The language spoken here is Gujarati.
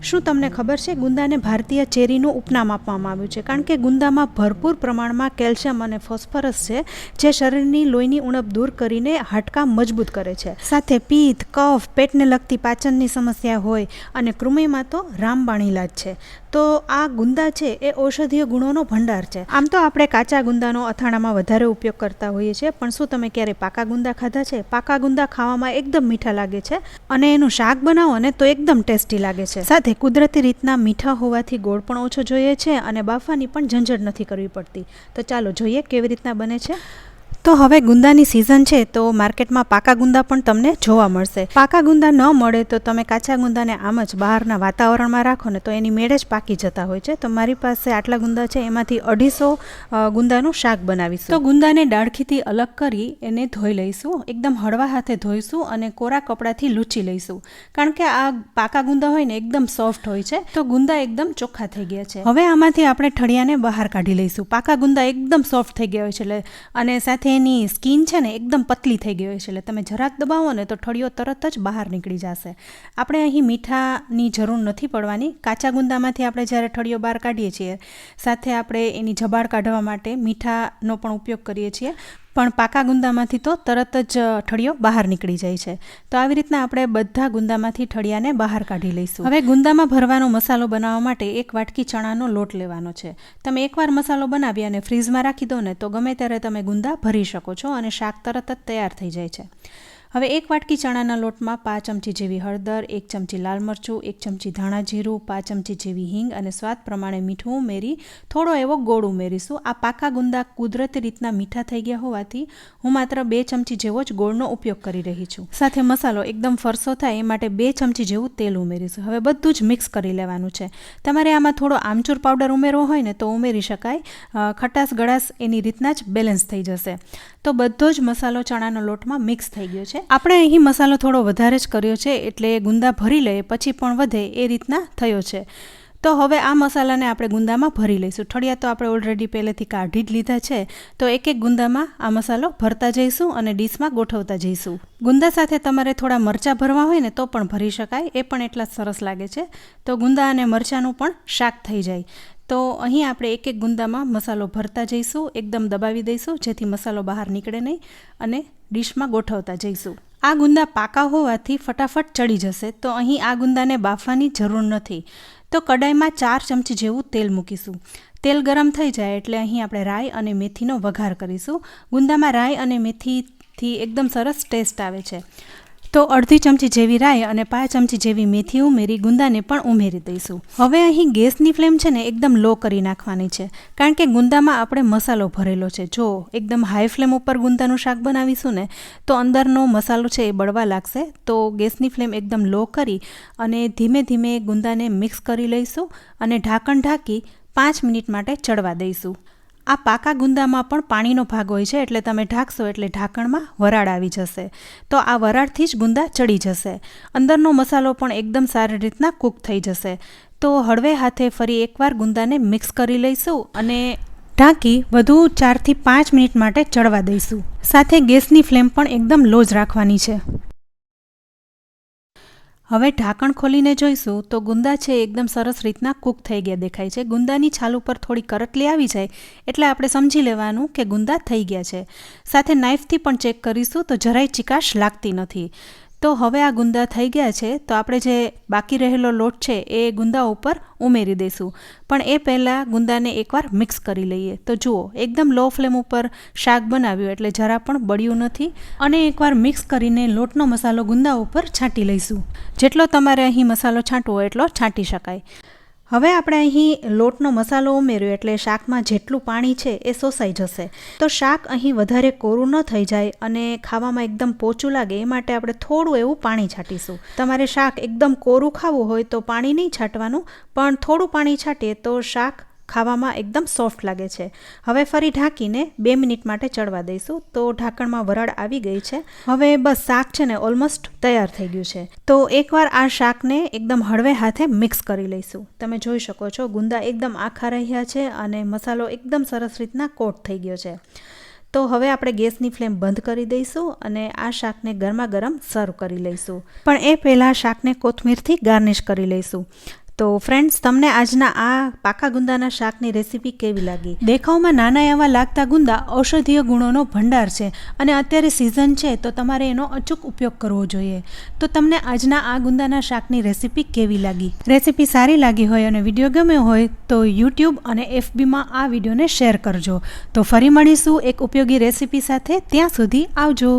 શું તમને ખબર છે ગુંદાને ભારતીય ચેરીનું ઉપનામ આપવામાં આવ્યું છે કારણ કે ગુંદામાં ભરપૂર પ્રમાણમાં કેલ્શિયમ અને ફોસ્ફરસ છે જે શરીરની લોહીની ઉણપ દૂર કરીને હાડકાં મજબૂત કરે છે. સાથે પિત્ત, કફ, પેટને લગતી પાચનની સમસ્યા હોય અને કૃમિમાં તો રામબાણ ઇલાજ છે. તો આ ગુંદા છે એ ઔષધીય ગુણોનો ભંડાર છે. આમ તો આપણે કાચા ગુંદાનો અથાણામાં વધારે ઉપયોગ કરતા હોઈએ છીએ, પણ શું તમે ક્યારે પાકા ગુંદા ખાધા છે? પાકા ગુંદા ખાવામાં એકદમ મીઠા લાગે છે અને એનું શાક બનાવો ને તો એકદમ ટેસ્ટી લાગે છે. સાથે કુદરતી રીતના મીઠા હોવાથી ગોળ પણ ઓછો જોઈએ છે અને બાફવાની પણ ઝંઝટ નથી કરવી પડતી. તો ચાલો જોઈએ કેવી રીતના બને છે. તો હવે ગુંદાની સિઝન છે તો માર્કેટમાં પાકા ગુંદા પણ તમને જોવા મળશે. પાકા ગુંદા ન મળે તો તમે કાચા ગુંદાને આમ જ બહારના વાતાવરણમાં રાખો ને તો એની મેળે જ પાકી જતા હોય છે. તો મારી પાસે આટલા ગુંદા છે, એમાંથી 250 ગુંદાનું શાક બનાવીશું. તો ગુંદાને ડાળખીથી અલગ કરી એને ધોઈ લઈશું. એકદમ હળવા હાથે ધોઈશું અને કોરા કપડાથી લૂછી લઈશું, કારણ કે આ પાકા ગુંદા હોય ને એકદમ સોફ્ટ હોય છે. તો ગુંદા એકદમ ચોખ્ખા થઈ ગયા છે. હવે આમાંથી આપણે ઠળિયાને બહાર કાઢી લઈશું. પાકા ગુંદા એકદમ સોફ્ટ થઈ ગયા હોય છે અને સાથે એની સ્કીન છે ને એકદમ પતલી થઈ ગઈ હોય છે, એટલે તમે જરાક દબાવો ને તો ઠળિયો તરત જ બહાર નીકળી જશે. આપણે અહીં મીઠાની જરૂર નથી પડવાની. કાચા ગુંદામાંથી આપણે જ્યારે ઠળિયો બહાર કાઢીએ છીએ સાથે આપણે એની જબાળ કાઢવા માટે મીઠાનો પણ ઉપયોગ કરીએ છીએ, પણ પાકા ગુંદામાંથી તો તરત જ ઠળિયો બહાર નીકળી જાય છે. તો આવી રીતના આપણે બધા ગુંદામાંથી ઠળિયાને બહાર કાઢી લઈશું. હવે ગુંદામાં ભરવાનો મસાલો બનાવવા માટે 1 વાટકી ચણાનો લોટ લેવાનો છે. તમે એકવાર મસાલો બનાવી અને ફ્રીઝમાં રાખી દો ને તો ગમે ત્યારે તમે ગુંદા ભરી શકો છો અને શાક તરત જ તૈયાર થઈ જાય છે. હવે 1 વાટકી ચણાના લોટમાં 5 ચમચી જેવી હળદર, 1 ચમચી લાલ મરચું, 1 ચમચી ધાણા જીરું, 5 ચમચી જેવી હિંગ અને સ્વાદ પ્રમાણે મીઠું ઉમેરી થોડો એવો ગોળ ઉમેરીશું. આ પાકા ગુંદા કુદરતી રીતના મીઠા થઈ ગયા હોવાથી હું માત્ર 2 ચમચી જેવો જ ગોળનો ઉપયોગ કરી રહી છું. સાથે મસાલો એકદમ ફરસો થાય એ માટે 2 ચમચી જેવું તેલ ઉમેરીશું. હવે બધું જ મિક્સ કરી લેવાનું છે. તમારે આમાં થોડો આમચૂર પાવડર ઉમેરવો હોય ને તો ઉમેરી શકાય. ખટાશ ગળાશ એની રીતના જ બેલેન્સ થઈ જશે. તો બધો જ મસાલો ચણાનો લોટમાં મિક્સ થઈ ગયો છે. આપણે અહીં મસાલો થોડો વધારે જ કર્યો છે, એટલે ગુંદા ભરી લઈએ પછી પણ વધે એ રીતના થયો છે. તો હવે આ મસાલાને આપણે ગુંદામાં ભરી લઈશું. ઠળિયા તો આપણે ઓલરેડી પહેલેથી કાઢી જ લીધા છે. તો એક એક ગુંદામાં આ મસાલો ભરતા જઈશું અને ડીશમાં ગોઠવતા જઈશું. ગુંદા સાથે તમારે થોડા મરચાં ભરવા હોય ને તો પણ ભરી શકાય, એ પણ એટલા સરસ લાગે છે. તો ગુંદા અને મરચાંનું પણ શાક થઈ જાય. તો અહીં આપણે એક એક ગુંદામાં મસાલો ભરતા જઈશું, એકદમ દબાવી દઈશું જેથી મસાલો બહાર નીકળે નહીં અને ડીશમાં ગોઠવતા જઈશું. આ ગુંદા પાકા હોવાથી ફટાફટ ચડી જશે, તો અહીં આ ગુંદાને બાફવાની જરૂર નથી. તો કડાઈમાં 4 ચમચી જેવું તેલ મૂકીશું. તેલ ગરમ થઈ જાય એટલે અહીં આપણે રાઈ અને મેથીનો વઘાર કરીશું. ગુંદામાં રાઈ અને મેથીથી એકદમ સરસ ટેસ્ટ આવે છે. તો અડધી ચમચી જેવી રાઈ અને 5 ચમચી જેવી મેથી ઉમેરી ગુંદાને પણ ઉમેરી દઈશું. હવે અહીં ગેસની ફ્લેમ છે ને એકદમ લો કરી નાખવાની છે, કારણ કે ગુંદામાં આપણે મસાલો ભરેલો છે. જો એકદમ હાઈ ફ્લેમ ઉપર ગુંદાનું શાક બનાવીશું ને તો અંદરનો મસાલો છે એ બળવા લાગશે. તો ગેસની ફ્લેમ એકદમ લો કરી અને ધીમે ધીમે ગુંદાને મિક્સ કરી લઈશું અને ઢાંકણ ઢાંકી 5 મિનિટ માટે ચડવા દઈશું. આ પાકા ગુંદામાં પણ પાણીનો ભાગ હોય છે, એટલે તમે ઢાંકશો એટલે ઢાંકણમાં વરાળ આવી જશે. તો આ વરાળથી જ ગુંદા ચડી જશે. અંદરનો મસાલો પણ એકદમ સારી રીતના કૂક થઈ જશે. તો હળવે હાથે ફરી એકવાર ગુંદાને મિક્સ કરી લઈશું અને ઢાંકી વધુ 4 થી 5 મિનિટ માટે ચડવા દઈશું. સાથે ગેસની ફ્લેમ પણ એકદમ લો જ રાખવાની છે. હવે ઢાંકણ ખોલીને જોઈશું તો ગુંદા છે એકદમ સરસ રીતના કૂક થઈ ગયા દેખાય છે. ગુંદાની છાલ ઉપર થોડી કરટલી આવી જાય એટલે આપણે સમજી લેવાનું કે ગુંદા થઈ ગયા છે. સાથે નાઈફથી પણ ચેક કરીશું તો જરાય ચીકાશ લાગતી નથી. તો હવે આ ગુંદા થઈ ગયા છે. તો આપણે જે બાકી રહેલો લોટ છે એ ગુંદા ઉપર ઉમેરી દઈશું, પણ એ પહેલાં ગુંદાને એકવાર મિક્સ કરી લઈએ. તો જુઓ એકદમ લો ફ્લેમ ઉપર શાક બનાવ્યું એટલે જરા પણ બળ્યું નથી. અને એકવાર મિક્સ કરીને લોટનો મસાલો ગુંદા ઉપર છાંટી લઈશું. જેટલો તમારે અહીં મસાલો છાંટવો હોય એટલો છાંટી શકાય. હવે આપણે અહીં લોટનો મસાલો ઉમેર્યો એટલે શાકમાં જેટલું પાણી છે એ શોષાઈ જશે. તો શાક અહીં વધારે કોરું ન થઈ જાય અને ખાવામાં એકદમ પોચું લાગે એ માટે આપણે થોડું એવું પાણી છાંટીશું. તમારે શાક એકદમ કોરું ખાવું હોય તો પાણી નહીં છાંટવાનું, પણ થોડું પાણી છાંટીએ તો શાક ખાવામાં એકદમ સોફ્ટ લાગે છે. હવે ફરી ઢાંકીને 2 મિનિટ માટે ચડવા દઈશું. તો ઢાંકણમાં વરાળ આવી ગઈ છે. હવે બસ શાક છે ને ઓલમોસ્ટ તૈયાર થઈ ગયું છે. તો એકવાર આ શાકને એકદમ હળવે હાથે મિક્સ કરી લઈશું. તમે જોઈ શકો છો ગુંદા એકદમ આખા રહ્યા છે અને મસાલો એકદમ સરસ રીતના કોટ થઈ ગયો છે. તો હવે આપણે ગેસની ફ્લેમ બંધ કરી દઈશું અને આ શાકને ગરમા ગરમ સર્વ કરી લઈશું. પણ એ પહેલાં શાકને કોથમીરથી ગાર્નિશ કરી લઈશું. તો ફ્રેન્ડ્સ, તમને આજના આ પાકા ગુંદાના શાકની રેસીપી કેવી લાગી? દેખાવમાં નાના એવા લાગતા ગુંદા ઔષધીય ગુણોનો ભંડાર છે અને અત્યારે સિઝન છે તો તમારે એનો અચૂક ઉપયોગ કરવો જોઈએ. તો તમને આજના આ ગુંદાના શાકની રેસીપી કેવી લાગી? રેસીપી સારી લાગી હોય અને વિડીયો ગમ્યો હોય તો યુટ્યુબ અને FBમાં આ વિડીયોને શેર કરજો. તો ફરી મળીશું એક ઉપયોગી રેસીપી સાથે. ત્યાં સુધી આવજો.